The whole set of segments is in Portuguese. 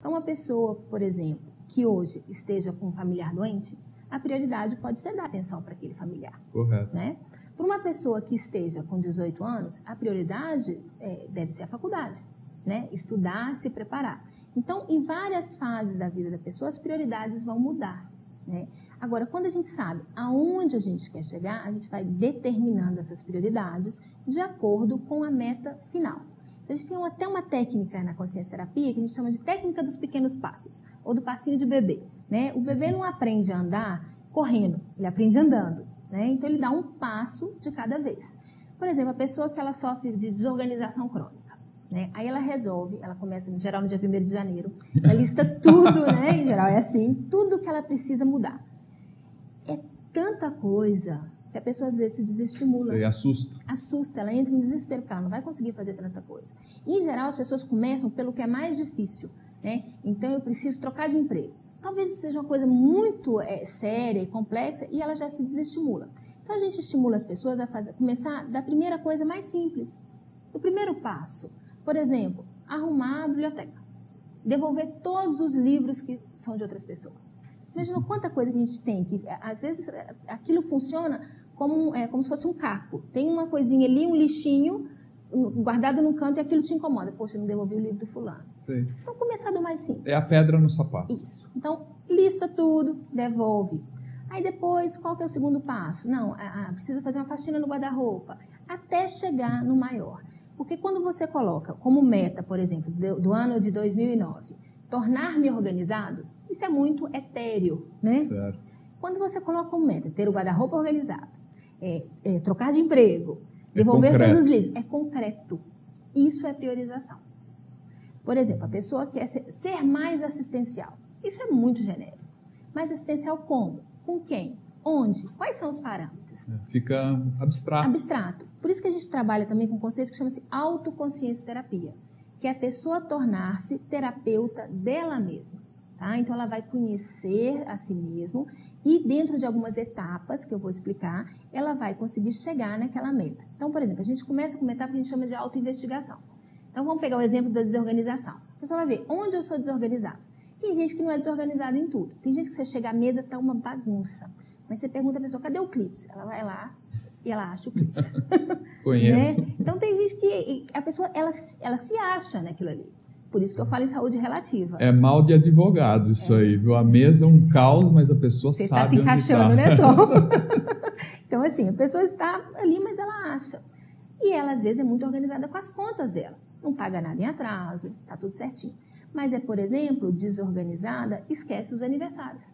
Para uma pessoa, por exemplo, que hoje esteja com um familiar doente, a prioridade pode ser dar atenção para aquele familiar. Correto. Né? Para uma pessoa que esteja com 18 anos, a prioridade deve ser a faculdade, né? Estudar, se preparar. Então, em várias fases da vida da pessoa, as prioridades vão mudar. Né? Agora, quando a gente sabe aonde a gente quer chegar, a gente vai determinando essas prioridades de acordo com a meta final. Então, a gente tem até uma técnica na consciência terapia que a gente chama de técnica dos pequenos passos, ou do passinho de bebê. Né? O bebê não aprende a andar correndo, ele aprende andando. Né? Então, ele dá um passo de cada vez. Por exemplo, a pessoa que ela sofre de desorganização crônica. Né? Aí ela resolve, ela começa, em geral, no dia 1º de janeiro, ela lista tudo, né? Em geral é assim, tudo que ela precisa mudar. É tanta coisa que a pessoa às vezes se desestimula. Você assusta. Assusta, ela entra em desespero, porque ela não vai conseguir fazer tanta coisa. Em geral, as pessoas começam pelo que é mais difícil. Né? Então, eu preciso trocar de emprego. Talvez isso seja uma coisa muito séria e complexa e ela já se desestimula. Então, a gente estimula as pessoas a começar da primeira coisa mais simples. O primeiro passo, por exemplo, arrumar a biblioteca. Devolver todos os livros que são de outras pessoas. Imagina quanta coisa que a gente tem, que às vezes aquilo funciona como se fosse um caco. Tem uma coisinha ali, um lixinho, guardado num canto e aquilo te incomoda. Poxa, eu não devolvi o livro do fulano. Sei. Então, começar do mais simples. É a pedra no sapato. Isso. Então, lista tudo, devolve. Aí depois, qual que é o segundo passo? Não, precisa fazer uma faxina no guarda-roupa. Até chegar no maior. Porque quando você coloca como meta, por exemplo, do ano de 2009, tornar-me organizado, isso é muito etéreo, né? Certo. Quando você coloca como meta ter o guarda-roupa organizado, trocar de emprego, devolver todos os livros, é concreto. Isso é priorização. Por exemplo, a pessoa quer ser mais assistencial. Isso é muito genérico. Mais assistencial como? Com quem? Onde? Quais são os parâmetros? Fica abstrato. Abstrato. Por isso que a gente trabalha também com um conceito que chama-se autoconsciência terapia, que é a pessoa tornar-se terapeuta dela mesma. Tá? Então, ela vai conhecer a si mesma e dentro de algumas etapas que eu vou explicar, ela vai conseguir chegar naquela meta. Então, por exemplo, a gente começa com uma etapa que a gente chama de autoinvestigação. Então, vamos pegar o exemplo da desorganização. A pessoa vai ver onde eu sou desorganizado. Tem gente que não é desorganizada em tudo. Tem gente que você chega à mesa, está uma bagunça. Mas você pergunta à pessoa, cadê o clips? Ela vai lá e ela acha o clips. Conheço. Né? Então, tem gente que a pessoa, ela se acha naquilo ali. Por isso que eu falo em saúde relativa. É mal de advogado isso aí, viu? A mesa é um caos, mas a pessoa você sabe onde está. Você está se encaixando, tá. né, Tom? Então, assim, a pessoa está ali, mas ela acha. E ela, às vezes, é muito organizada com as contas dela. Não paga nada em atraso, está tudo certinho. Mas por exemplo, desorganizada, esquece os aniversários.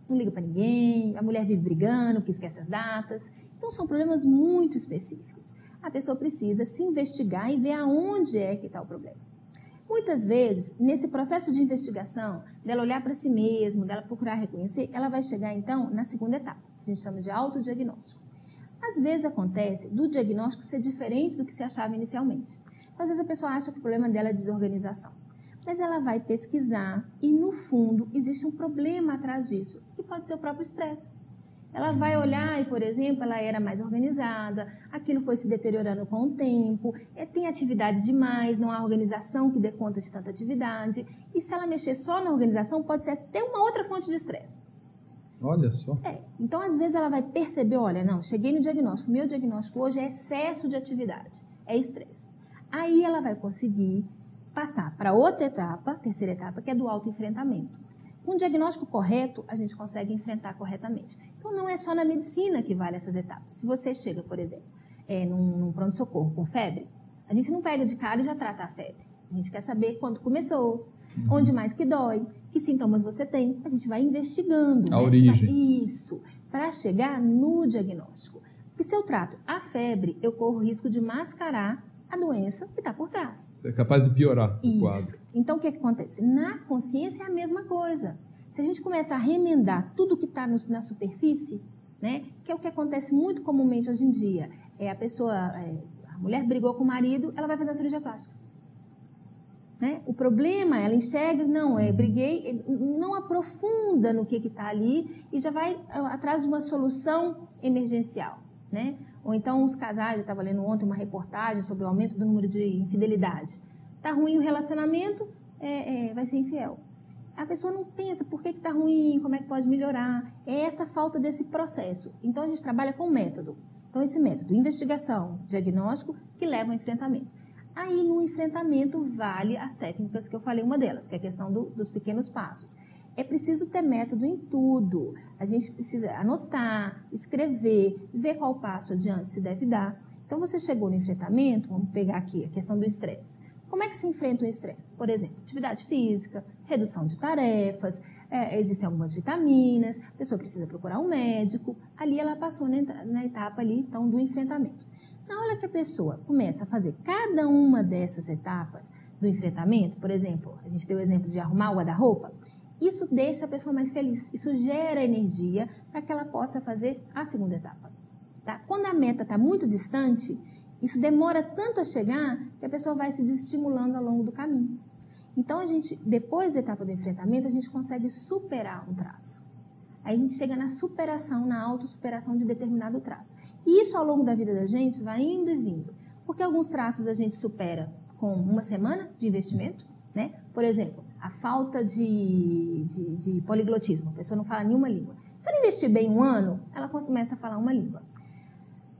Não liga para ninguém, a mulher vive brigando porque esquece as datas. Então, são problemas muito específicos. A pessoa precisa se investigar e ver aonde é que está o problema. Muitas vezes, nesse processo de investigação, dela olhar para si mesma, dela procurar reconhecer, ela vai chegar, então, na segunda etapa. A gente chama de autodiagnóstico. Às vezes acontece do diagnóstico ser diferente do que se achava inicialmente. Então, às vezes a pessoa acha que o problema dela é desorganização. Mas ela vai pesquisar e, no fundo, existe um problema atrás disso, que pode ser o próprio estresse. Ela vai olhar e, por exemplo, ela era mais organizada, aquilo foi se deteriorando com o tempo, tem atividade demais, não há organização que dê conta de tanta atividade. E se ela mexer só na organização, pode ser até uma outra fonte de estresse. Olha só. Então, às vezes, ela vai perceber, olha, não, cheguei no diagnóstico, meu diagnóstico hoje é excesso de atividade, é estresse. Aí ela vai conseguir passar para outra etapa, terceira etapa, que é do autoenfrentamento. Com o diagnóstico correto, a gente consegue enfrentar corretamente. Então, não é só na medicina que vale essas etapas. Se você chega, por exemplo, num pronto-socorro com febre, a gente não pega de cara e já trata a febre. A gente quer saber quando começou, onde mais que dói, que sintomas você tem. A gente vai investigando. A origem. Isso, para chegar no diagnóstico. Porque se eu trato a febre, eu corro o risco de mascarar a doença que está por trás. Você é capaz de piorar o quadro. Então, o que acontece? Na consciência é a mesma coisa. Se a gente começa a remendar tudo que está na superfície, né, que é o que acontece muito comumente hoje em dia, a mulher brigou com o marido, ela vai fazer uma cirurgia plástica. Né? O problema, ela enxerga, não, briguei, não aprofunda no que está ali e já vai atrás de uma solução emergencial. Né? Ou então os casais, eu estava lendo ontem uma reportagem sobre o aumento do número de infidelidade. Está ruim o relacionamento, vai ser infiel. A pessoa não pensa por que está ruim, como é que pode melhorar. É essa falta desse processo. Então, a gente trabalha com método. Então, esse método, investigação, diagnóstico, que leva ao enfrentamento. Aí, no enfrentamento, vale as técnicas que eu falei, uma delas, que é a questão dos pequenos passos. É preciso ter método em tudo. A gente precisa anotar, escrever, ver qual passo adiante se deve dar. Então, você chegou no enfrentamento, vamos pegar aqui a questão do estresse. Como é que se enfrenta o estresse? Por exemplo, atividade física, redução de tarefas, existem algumas vitaminas, a pessoa precisa procurar um médico. Ali ela passou na etapa ali, então, do enfrentamento. Na hora que a pessoa começa a fazer cada uma dessas etapas do enfrentamento, por exemplo, a gente deu o exemplo de arrumar o guarda-roupa, isso deixa a pessoa mais feliz, isso gera energia para que ela possa fazer a segunda etapa. Tá? Quando a meta está muito distante, isso demora tanto a chegar que a pessoa vai se desestimulando ao longo do caminho. Então, depois da etapa do enfrentamento, a gente consegue superar um traço. Aí a gente chega na superação, na autossuperação de determinado traço. E isso ao longo da vida da gente vai indo e vindo. Porque alguns traços a gente supera com uma semana de investimento, né? Por exemplo, a falta de poliglotismo. A pessoa não fala nenhuma língua. Se ela investir bem um ano, ela começa a falar uma língua.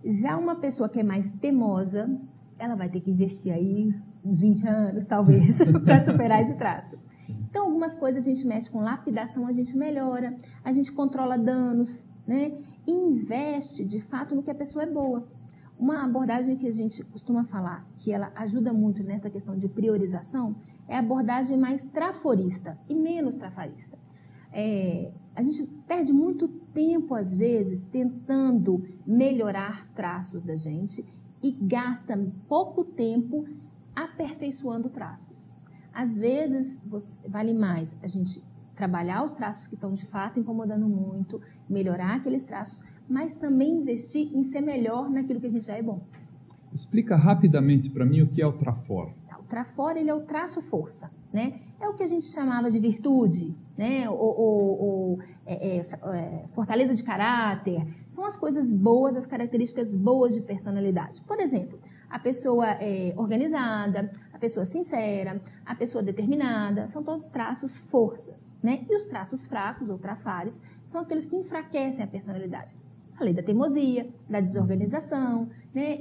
Já uma pessoa que é mais teimosa, ela vai ter que investir aí uns 20 anos, talvez, para superar esse traço. Então, algumas coisas a gente mexe com lapidação, a gente melhora, a gente controla danos, né? E investe, de fato, no que a pessoa é boa. Uma abordagem que a gente costuma falar, que ela ajuda muito nessa questão de priorização, é a abordagem mais traforista e menos trafarista. A gente perde muito tempo, às vezes, tentando melhorar traços da gente e gasta pouco tempo aperfeiçoando traços. Às vezes, vale mais a gente trabalhar os traços que estão, de fato, incomodando muito, melhorar aqueles traços, mas também investir em ser melhor naquilo que a gente já é bom. Explica rapidamente para mim o que é o trafor. O trafor, ele é o traço-força, né? É o que a gente chamava de virtude, né? Fortaleza de caráter. São as coisas boas, as características boas de personalidade. Por exemplo, a pessoa organizada, a pessoa sincera, a pessoa determinada, são todos traços forças, né? E os traços fracos, ou trafares, são aqueles que enfraquecem a personalidade. Falei da teimosia, da desorganização, né?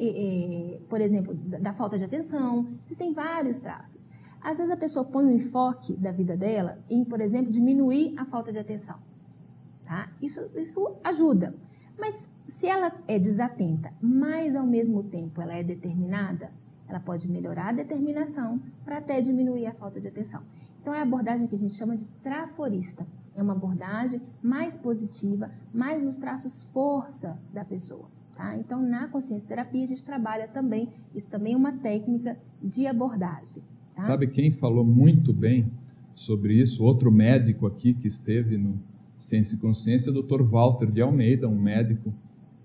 Por exemplo, da falta de atenção. Existem vários traços. Às vezes a pessoa põe o enfoque da vida dela em, por exemplo, diminuir a falta de atenção. Tá? Isso ajuda. Mas se ela é desatenta, mas ao mesmo tempo ela é determinada, ela pode melhorar a determinação para até diminuir a falta de atenção. Então é a abordagem que a gente chama de traforista. É uma abordagem mais positiva, mais nos traços força da pessoa. Tá? Então, na consciência terapia, a gente trabalha também, isso também é uma técnica de abordagem. Tá? Sabe quem falou muito bem sobre isso? Outro médico aqui que esteve no Ciência e Consciência, o Dr. Walter de Almeida, um médico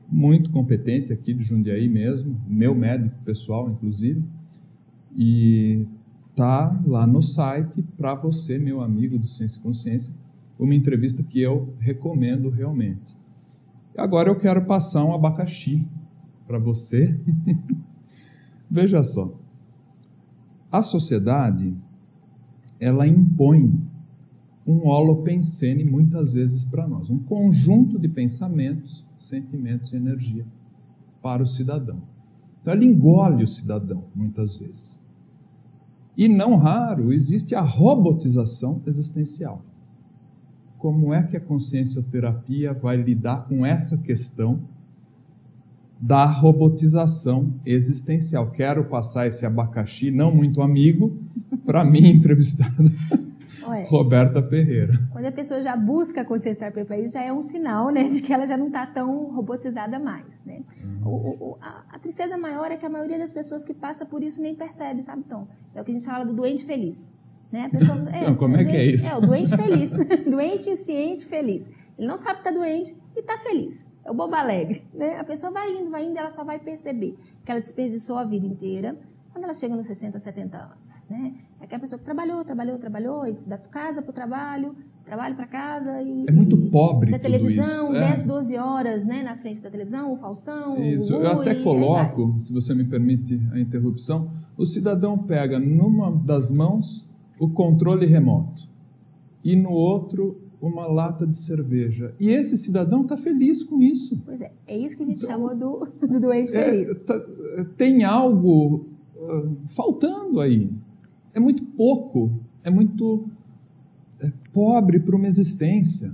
muito competente aqui de Jundiaí mesmo, meu médico pessoal, inclusive, e tá lá no site para você, meu amigo do Ciência e Consciência, uma entrevista que eu recomendo realmente. Agora eu quero passar um abacaxi para você. Veja só, a sociedade, ela impõe um holopensene muitas vezes para nós, um conjunto de pensamentos, sentimentos e energia para o cidadão. Então ela engole o cidadão muitas vezes. E não raro existe a robotização existencial. Como é que a consciencioterapia vai lidar com essa questão da robotização existencial? Quero passar esse abacaxi, não muito amigo, para minha entrevistada, Roberta Ferreira. Quando a pessoa já busca a consciencioterapia para isso, já é um sinal, né, de que ela já não está tão robotizada mais, né? A tristeza maior é que a maioria das pessoas que passa por isso nem percebe, sabe, Tom? É o que a gente fala do doente feliz. Né? A pessoa, não, como é que é isso? É o doente feliz, doente insciente feliz. Ele não sabe que está doente e está feliz. É o bobo alegre. Né? A pessoa vai indo, ela só vai perceber que ela desperdiçou a vida inteira quando ela chega nos 60, 70 anos. Né? É aquela pessoa que trabalhou, e da casa para o trabalho para casa. É muito pobre da tudo televisão, isso. 10, 12 horas, né, na frente da televisão, o Faustão, isso. o Gugu, eu até coloco, se você me permite a interrupção, o cidadão pega numa das mãos o controle remoto. E no outro, uma lata de cerveja. E esse cidadão está feliz com isso. Pois é isso que a gente chamou do doente feliz. Tem algo faltando aí. É muito pouco, é muito pobre para uma existência.